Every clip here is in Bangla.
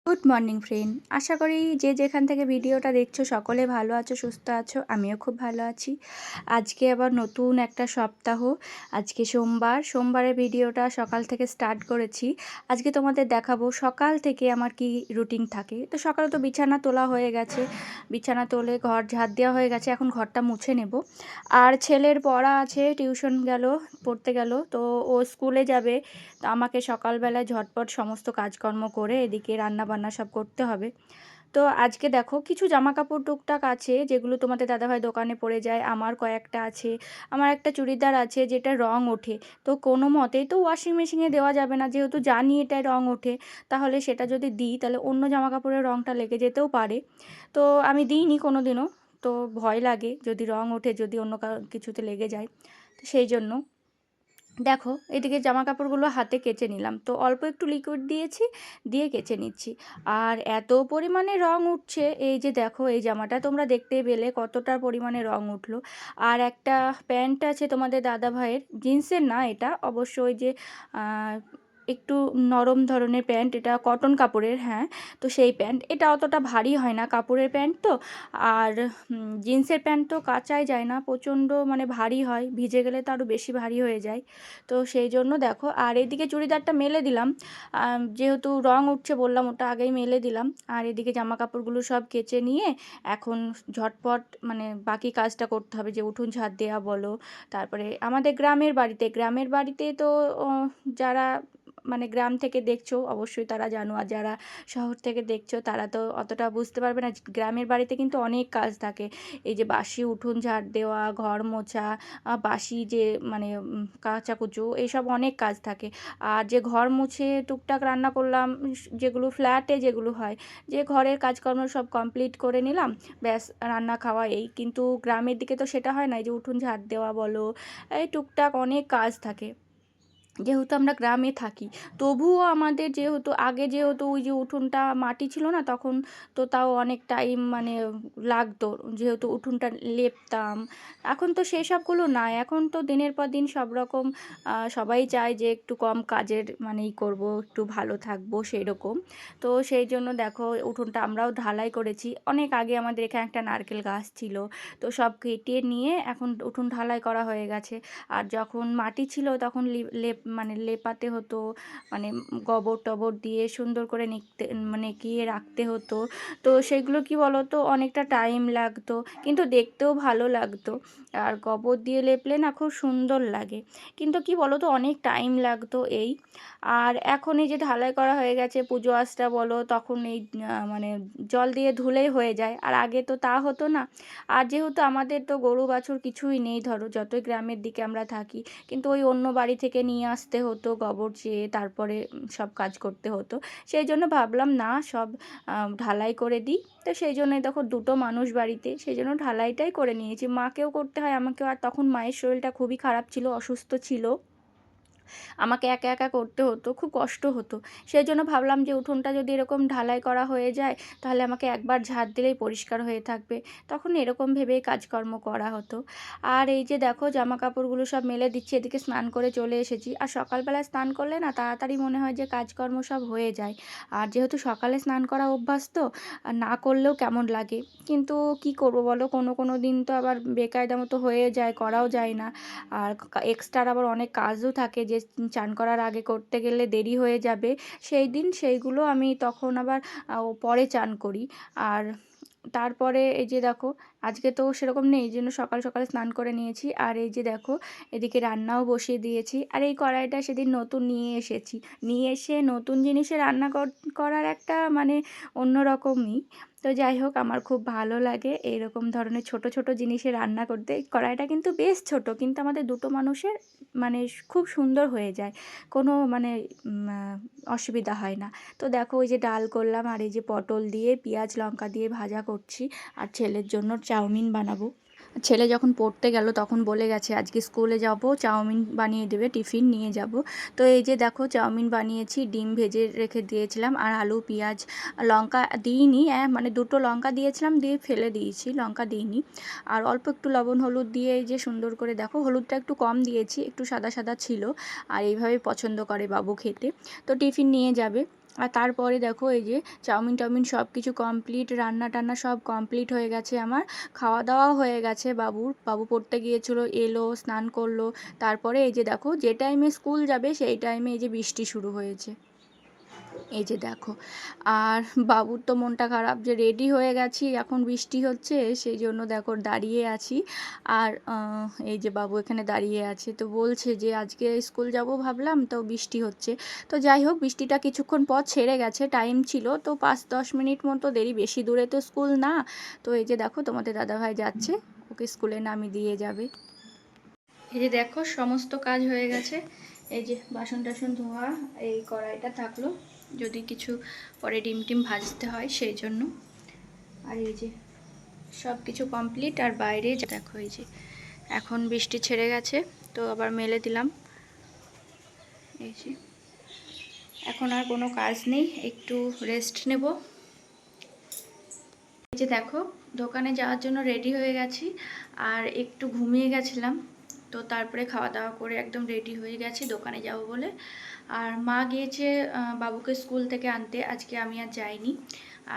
গুড মর্নিং ফ্রেন্ড, আশা করি যে যেখান থেকে ভিডিওটা দেখছো সকলে ভালো আছো, সুস্থ আছো। আমিও খুব ভালো আছি। আজকে আবার নতুন একটা সপ্তাহ। আজকে সোমবারের ভিডিওটা সকাল থেকে স্টার্ট করেছি। আজকে তোমাদের দেখাবো সকাল থেকে আমার কি রুটিন থাকে। তো সকালে তো বিছানা তোলা হয়ে গেছে, বিছানা তোলে ঘর ঝাড় দেওয়া হয়ে গেছে, এখন ঘরটা মুছে নেব। আর ছেলের পড়া আছে, টিউশন গেল, পড়তে গেল, তো ও স্কুলে যাবে। তো আমাকে সকালবেলায় ঝটপট সমস্ত কাজকর্ম করে এদিকে রান্না বান্না সব করতে হবে। তো আজকে দেখো কিছু জামা কাপড় টুকটাক আছে যেগুলো তোমাদের দাদাভাই দোকানে পড়ে যায়, আমার কয়েকটা আছে। আমার একটা চুড়িদার আছে যেটা রং ওঠে, তো কোনো মতেই তো ওয়াশিং মেশিনে দেওয়া যাবে না, যেহেতু জানি এটায় রং ওঠে। তাহলে সেটা যদি দিই তাহলে অন্য জামা কাপড়ের রংটা লেগে যেতেও পারে। তো আমি দিইনি কোনো দিনও। তো ভয় লাগে যদি রং ওঠে, যদি অন্য কিছুতে লেগে যায়। তো সেই জন্য দেখো এদিকে জামা কাপড়গুলো হাতে কেচে নিলাম, তো অল্প একটু লিকুইড দিয়েছি, দিয়ে কেচে নিচ্ছি। আর এত পরিমাণে রং উঠছে, এই যে দেখো এই জামাটা তোমরা দেখতেই পেলে কতটা পরিমাণে রং উঠলো। আর একটা প্যান্ট আছে তোমাদের দাদা ভাইয়ের, জিন্সের না এটা, অবশ্য ওই যে একটু নরম ধরনের প্যান্ট, এটা কটন কাপড়ের, হ্যাঁ। তো সেই প্যান্ট, এটা অতটা ভারী হয় না, কাপড়ের প্যান্ট তো। আর জিন্সের প্যান্ট তো কাচাই যায় না, প্রচণ্ড মানে ভারী হয়, ভিজে গেলে তো আরও বেশি ভারী হয়ে যায়। তো সেই জন্য দেখো, আর এদিকে চুড়িদারটা মেলে দিলাম, যেহেতু রং উঠছে বললাম, ওটা আগেই মেলে দিলাম। আর এদিকে জামা কাপড়গুলো সব কেচে নিয়ে এখন ঝটপট মানে বাকি কাজটা করতে হবে, যে উঠোন ঝাড় দেওয়া বলো। তারপরে আমাদের গ্রামের বাড়িতে তো যারা মানে গ্রাম থেকে দেখছো অবশ্যই তারা জানো, আর যারা শহর থেকে দেখছো তারা তো অতটা বুঝতে পারবে না। গ্রামের বাড়িতে কিন্তু অনেক কাজ থাকে, এই যে বাসি উঠোন ঝাড় দেওয়া, ঘর মোছা, বাসি যে মানে কাচাকুচো, এইসব অনেক কাজ থাকে। আর যে ঘর মুছে টুকটাক রান্না করলাম, যেগুলো ফ্ল্যাটে যেগুলো হয়, যে ঘরের কাজকর্ম সব কমপ্লিট করে নিলাম, ব্যাস রান্না খাওয়া এই। কিন্তু গ্রামের দিকে তো সেটা হয় না, এই যে উঠোন ঝাড় দেওয়া বলো, এই টুকটাক অনেক কাজ থাকে। যেহেতু আমরা গ্রামে থাকি, তবুও আমাদের যেহেতু ওই যে উঠোনটা মাটি ছিল না তখন, তো তাও অনেক টাইম মানে লাগতো, যেহেতু উঠোনটা লেপতাম। এখন তো সেই সবগুলো নাই, এখন তো দিনের পর দিন সব রকম সবাই চায় যে একটু কম কাজের মানে করব, একটু ভালো থাকবো সেই রকম। তো সেই জন্য দেখো উঠোনটা আমরাও ঢালাই করেছি। অনেক আগে আমাদের এখানে একটা নারকেল গাছ ছিল, তো সব কেটে নিয়ে এখন উঠোন ঢালাই করা হয়ে গেছে। আর যখন মাটি ছিল তখন লেপাতে হতো, মানে গোবর টবর দিয়ে সুন্দর করে মানে গিয়ে রাখতে হতো। তো সেগুলো কি বলো তো, অনেকটা টাইম লাগতো, কিন্তু দেখতেও ভালো লাগতো। আর গোবর দিয়ে লেপলে না খুব সুন্দর লাগে, কিন্তু কি বলো তো অনেক টাইম লাগতো এই। আর এখন এই যে ঢালাই করা হয়ে গেছে, পুজো আচরা বলো, তখন এই মানে জল দিয়ে ধুলেই হয়ে যায়, আর আগে তো তা হতো না। আর যেহেতু আমাদের তো গরু বাছুর কিছুই নেই, ধরো যতই গ্রামের দিকে আমরা থাকি, কিন্তু ওই অন্য বাড়ি থেকে নিয়ে আসতে হতো গোবর চেয়ে, তারপরে সব কাজ করতে হতো। সেই জন্য ভাবলাম না সব ঢালাই করে দিই। তো সেই জন্যই দেখো দুটো মানুষ বাড়িতে, সেই জন্য ঢালাইটাই করে নিয়েছি। মাকেও করতে হয় আমাকেও, আর তখন মায়ের শরীরটা খুবই খারাপ ছিল, অসুস্থ ছিল, আমাকে একা একা করতে হতো, খুব কষ্ট হতো। সেই জন্য ভাবলাম যে উঠোনটা যদি এরকম ঢালাই করা হয়ে যায় তাহলে আমাকে একবার ঝাড় দিলেই পরিষ্কার হয়ে থাকবে, তখন এরকম ভেবেই কাজকর্ম করা হতো। আর এই যে দেখো জামা কাপড়গুলো সব মেলে দিচ্ছি, এদিকে স্নান করে চলে এসেছি। আর সকালবেলায় স্নান করলে না তাড়াতাড়ি মনে হয় যে কাজকর্ম সব হয়ে যায়। আর যেহেতু সকালে স্নান করা অভ্যাস, তো আর না করলেও কেমন লাগে। কিন্তু কি করব বলো, কোনো কোনো দিন তো আবার বেকায়দা মতো হয়ে যায়, করাও যায় না। আর এক্সট্রা আবার অনেক কাজও থাকে, যে চান করার আগে করতে গেলে দেরি হয়ে যাবে, সেই দিন সেইগুলো আমি তখন আবার পরে চান করি। আর তারপরে এই যে দেখো আজকে তো সেরকম নেই, এই জন্য সকাল সকাল স্নান করে নিয়েছি। আর এই যে দেখো এদিকে রান্নাও বসিয়ে দিয়েছি। আর এই কড়াইটা সেদিন নতুন নিয়ে এসেছি, নিয়ে এসে নতুন জিনিসে রান্না করার একটা মানে অন্যরকমই। তো যাই হোক, আমার খুব ভালো লাগে এইরকম ধরনের ছোট ছোট জিনিসে রান্না করতে। কড়াইটা কিন্তু বেশ ছোট, কিন্তু আমাদের দুটো মানুষের মানে খুব সুন্দর হয়ে যায়, কোনো মানে অসুবিধা হয় না। তো দেখো ওই যে ডাল করলাম, আর এই যে পটল দিয়ে পেঁয়াজ লঙ্কা দিয়ে ভাজা করছি। আর ছেলের জন্য চাউমিন বানাবো। ছেলে যখন পড়তে গেল তখন বলে গেছে আজকে স্কুলে যাব, চাউমিন বানিয়ে দেবে, টিফিন নিয়ে যাব। তো এই যে দেখো চাউমিন বানিয়েছি, ডিম ভেজে রেখে দিয়েছিলাম, আর আলু পেঁয়াজ, লঙ্কা দিইনি, মানে দুটো লঙ্কা দিয়েছিলাম, দিয়ে ফেলে দিয়েছি, লঙ্কা দিইনি। আর অল্প একটু লবণ হলুদ দিয়ে এই যে সুন্দর করে দেখো, হলুদটা একটু কম দিয়েছি, একটু সাদা সাদা ছিল। আর এইভাবে পছন্দ করে বাবু খেতে। তো টিফিন নিয়ে যাবে। আর তারপরে দেখো এই যে চাউমিন টাউমিন সব কিছু কমপ্লিট, রান্না টান্না সব কমপ্লিট হয়ে গেছে আমার। খাওয়া দাওয়াও হয়ে গেছে বাবু পড়তে গিয়েছিল, এলো স্নান করলো। তারপরে এই যে দেখো যে টাইমে স্কুল যাবে সেই টাইমে এই যে বৃষ্টি শুরু হয়েছে, এই যে দেখো। আর বাবুর তো মনটা খারাপ যে রেডি হয়ে গেছি, এখন বৃষ্টি হচ্ছে, সেই জন্য দেখো দাঁড়িয়ে আছি। আর এই যে বাবু এখানে দাঁড়িয়ে আছে, তো বলছে যে আজকে স্কুল যাব ভাবলাম, তো বৃষ্টি হচ্ছে। তো যাই হোক, বৃষ্টিটা কিছুক্ষণ পর ছেড়ে গেছে, টাইম ছিল তো 5-10 মিনিট মতো দেরি, বেশি দূরে তো স্কুল না। তো এই যে দেখো তোমাদের দাদাভাই যাচ্ছে, ওকে স্কুলে নামিয়ে দিয়ে যাবে। এই যে দেখো সমস্ত কাজ হয়ে গেছে, এই যে বাসন টাসন ধোয়া, এই কড়াইটা থাকলো যদি কিছু পরে ডিম টিম ভাজতে হয় সেই জন্য। আর এই যে সব কিছু কমপ্লিট। আর বাইরে দেখো এই যে এখন বৃষ্টি ছেড়ে গেছে, তো আবার মেলে দিলাম। এই যে এখন আর কোনো কাজ নেই, একটু রেস্ট নেব। এই যে দেখো দোকানে যাওয়ার জন্য রেডি হয়ে গেছি, আর একটু ঘুমিয়ে গেছিলাম, তো তারপরে খাওয়া দাওয়া করে একদম রেডি হয়ে গেছি দোকানে যাব বলে। আর মা গিয়েছে বাবুকে স্কুল থেকে আনতে, আজকে আমি আর যাইনি।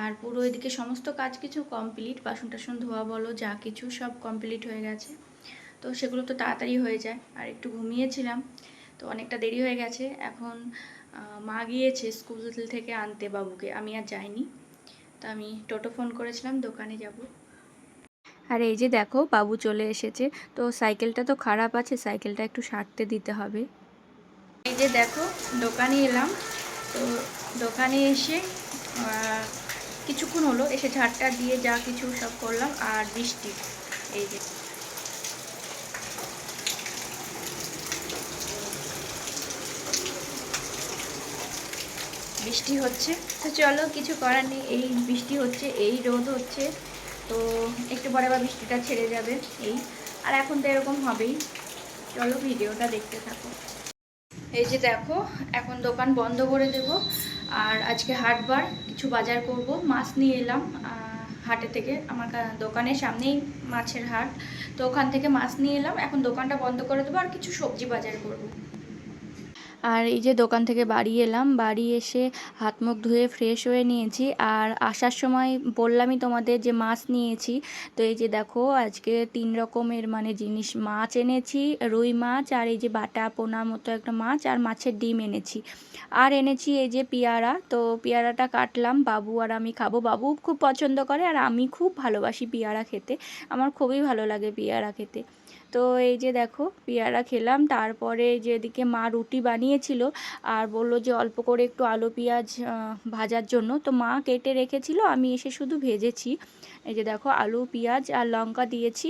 আর পুরো এদিকে সমস্ত কাজ কিছু কমপ্লিট, বাসন টাসন ধোয়া বলো যা কিছু সব কমপ্লিট হয়ে গেছে। তো সেগুলো তো তাড়াতাড়ি হয়ে যায়, আর একটু ঘুমিয়েছিলাম তো অনেকটা দেরি হয়ে গেছে। এখন মা গিয়েছে স্কুল থেকে আনতে বাবুকে, আমি আর যাইনি। তো আমি টোটো ফোন করেছিলাম দোকানে যাব। আর এই যে দেখো বাবু চলে এসেছে, তো সাইকেলটা তো খারাপ আছে, সাইকেলটা একটু সারতে দিতে হবে। এই যে দেখো দোকানে এলাম, তো দোকানে এসে কিছুক্ষণ হলো, এসে ঝাড়টা দিয়ে যা কিছু সব করলাম। আর বৃষ্টি, এই যে বৃষ্টি হচ্ছে, তো চলো কিছু করার নেই, এই বৃষ্টি হচ্ছে, এই রোদ হচ্ছে, তো একটু পরে আবার বৃষ্টিটা ছেড়ে যাবে এই। আর এখন তো এরকম হবেই, চলো ভিডিওটা দেখতে থাকো। এই যে দেখো এখন দোকান বন্ধ করে দেব, আর আজকে হাটবার, কিছু বাজার করব। মাছ নিয়ে এলাম হাটে থেকে, আমার দোকানের সামনেই মাছের হাট, তো ওখান থেকে মাছ নিয়ে এলাম। এখন দোকানটা বন্ধ করে দেবো, আর কিছু সবজি বাজার করব। আর এই যে দোকান থেকে বাড়ি এলাম, বাড়ি এসে হাত মুখ ধুয়ে ফ্রেশ হয়ে নিয়েছি। আর আসার সময় বললামই তোমাদের যে মাছ নিয়েছি, তো এই যে দেখো আজকে 3 রকমের মানে জিনিস, মাছ এনেছি, রুই মাছ, আর এই যে বাটা পোনা মতো একটা মাছ, আর মাছের ডিম এনেছি। আর এনেছি এই যে পেয়ারা, তো পেয়ারাটা কাটলাম, বাবু আর আমি খাবো। বাবু খুব পছন্দ করে, আর আমি খুব ভালোবাসি পেয়ারা খেতে, আমার খুবই ভালো লাগে পেয়ারা খেতে। তো এই যে দেখো পেয়ারা খেলাম। তারপরে যেদিকে মা রুটি বানিয়েছিল, আর বলল যে অল্প করে একটু আলু পেঁয়াজ ভাজার জন্য, তো মা কেটে রেখেছিল, আমি এসে শুধু ভেজেছি। এই যে দেখো আলু পেঁয়াজ আর লঙ্কা দিয়েছি,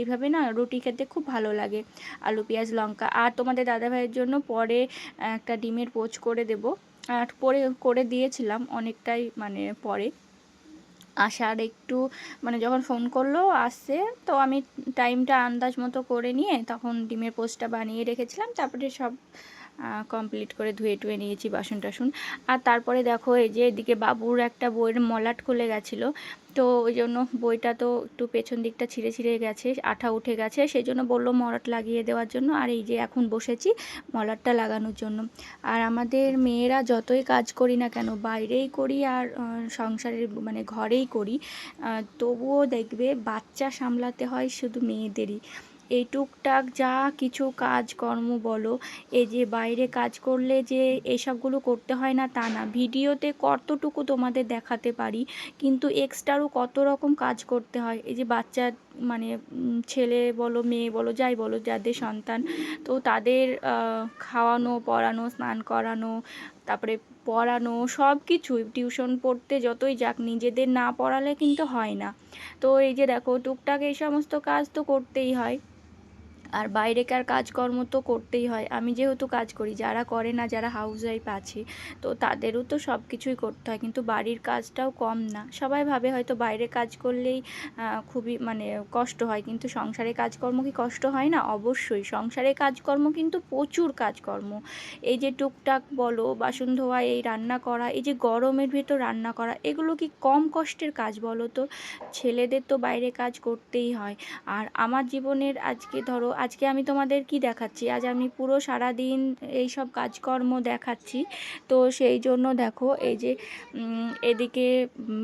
এইভাবে না রুটি খেতে খুব ভালো লাগে, আলু পেঁয়াজ লঙ্কা। আর তোমাদের দাদাভাইয়ের জন্য পরে একটা ডিমের পোচ করে দেব, আর করে দিয়েছিলাম অনেকটাই মানে পরে আসার একটু মানে যখন ফোন করলো আসছে, তো আমি টাইমটা আন্দাজ মতো করে নিয়ে তখন ডিমের পোস্টটা বানিয়ে রেখেছিলাম। তারপরে সব কমপ্লিট করে ধুয়ে টুয়ে নিয়েছি বাসন টাসন। আর তারপরে দেখো এই যে এদিকে বাবুর একটা বইয়ের মলাট খুলে গেছিলো, তো ওই জন্য বইটা তো একটু পেছন দিকটা ছিঁড়ে ছিঁড়ে গেছে, আঠা উঠে গেছে, সেই জন্য বললো মলাট লাগিয়ে দেওয়ার জন্য। আর এই যে এখন বসেছি মলাটটা লাগানোর জন্য। আর আমাদের মেয়েরা যতই কাজ করি না কেন, বাইরেই করি আর সংসারের মানে ঘরেই করি, তবুও দেখবে বাচ্চা সামলাতে হয় শুধু মেয়েদেরই। এই টুকটাক যা কিছু কাজকর্ম বলো, এই যে বাইরে কাজ করলে যে এইসবগুলো করতে হয় না তা না, ভিডিওতে কতটুকু তোমাদের দেখাতে পারি, কিন্তু এক্সট্রারও কত রকম কাজ করতে হয়। এই যে বাচ্চা মানে ছেলে বলো মেয়ে বলো যাই বলো, যাদের সন্তান, তো তাদের খাওয়ানো পড়ানো স্নান করানো, তারপরে পড়ানো সব কিছুই, টিউশন পড়তে যতই যাক নিজেদের না পড়ালে কিন্তু হয় না। তো এই যে দেখো টুকটাক এই সমস্ত কাজ তো করতেই হয়, আর বাইরেকার কাজকর্ম তো করতেই হয়। আমি যেহেতু কাজ করি, যারা করে না, যারা হাউসওয়াইফ আছে, তো তাদেরও তো সব কিছুই করতে হয়, কিন্তু বাড়ির কাজটাও কম না। সবাই ভাবে হয়তো বাইরে কাজ করলেই খুবই মানে কষ্ট হয়, কিন্তু সংসারে কাজকর্ম কি কষ্ট হয় না? অবশ্যই সংসারে কাজকর্ম কিন্তু প্রচুর কাজকর্ম। এই যে টুকটাক বলো, বাসন ধোয়া, এই রান্না করা, এই যে গরমের ভেতর রান্না করা, এগুলো কি কম কষ্টের কাজ বলো তো? ছেলেদের তো বাইরে কাজ করতেই হয়। আর আমার জীবনের আজকে ধরো আজকে আমি তোমাদের কি দেখাচ্ছি, আজ আমি পুরো সারাদিন এই সব কাজকর্ম দেখাচ্ছি। তো সেই জন্য দেখো এই যে এদিকে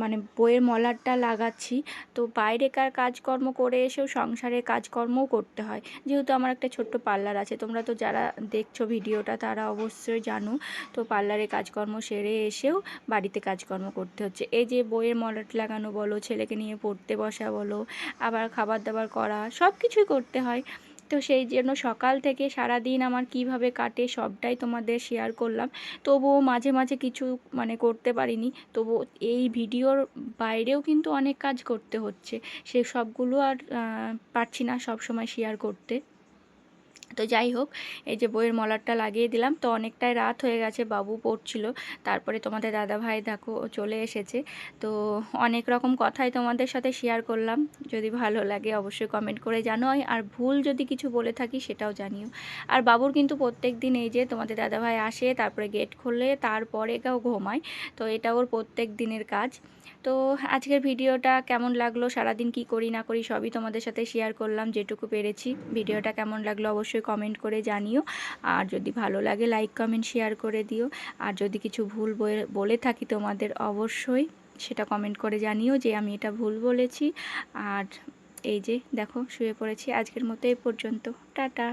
মানে বইয়ের মলাটটা লাগাচ্ছি। তো বাইরেকার কাজকর্ম করে এসেও সংসারের কাজকর্মও করতে হয়, যেহেতু আমার একটা ছোট্ট পার্লার আছে। তোমরা তো যারা দেখছো ভিডিওটা তারা অবশ্যই জানো। তো পার্লারে কাজকর্ম সেরে এসেও বাড়িতে কাজকর্ম করতে হচ্ছে। এই যে বইয়ের মলাট লাগানো বলো, ছেলেকে নিয়ে পড়তে বসা বলো, আবার খাবার দাবার করা, সব কিছুই করতে হয়। তো সেই জন্য সকাল থেকে সারা দিন আমার কিভাবে কাটে সবটাই তোমাদের শেয়ার করলাম। তবুও মাঝে মাঝে কিছু মানে করতে পারিনি, তবু এই ভিডিওর বাইরেও কিন্তু অনেক কাজ করতে হচ্ছে। সে সবগুলো আর পারছি না সব সময় শেয়ার করতে। তো যাই হোক, এই যে বইয়ের মলাটটা লাগিয়ে দিলাম। তো অনেকটাই রাত হয়ে গেছে, বাবু পড়ছিল। তারপরে তোমাদের দাদাভাই দেখো চলে এসেছে। তো অনেক রকম কথাই তোমাদের সাথে শেয়ার করলাম। যদি ভালো লাগে অবশ্যই কমেন্ট করে জানাও, আর ভুল যদি কিছু বলে থাকি সেটাও জানিও। আর বাবুর কিন্তু প্রত্যেক দিন এই যে তোমাদের দাদাভাই আসে, তারপরে গেট খোলে, তারপরে কেউ ঘুমায়। তো এটা ওর প্রত্যেক দিনের কাজ। তো আজকের ভিডিওটা কেমন লাগলো, সারাদিন কি করি না করি সবই তোমাদের সাথে শেয়ার করলাম যেটুকু পেরেছি। ভিডিওটা কেমন লাগলো অবশ্যই কমেন্ট করে জানিও। আর যদি ভালো লাগে লাইক কমেন্ট শেয়ার করে দিও। আর যদি কিছু ভুল বলে থাকি তোমাদের অবশ্যই সেটা কমেন্ট করে জানিও যে আমি এটা ভুল বলেছি। আর এই যে দেখো শুয়ে পড়েছি। আজকের মতো এই পর্যন্ত, টাটা।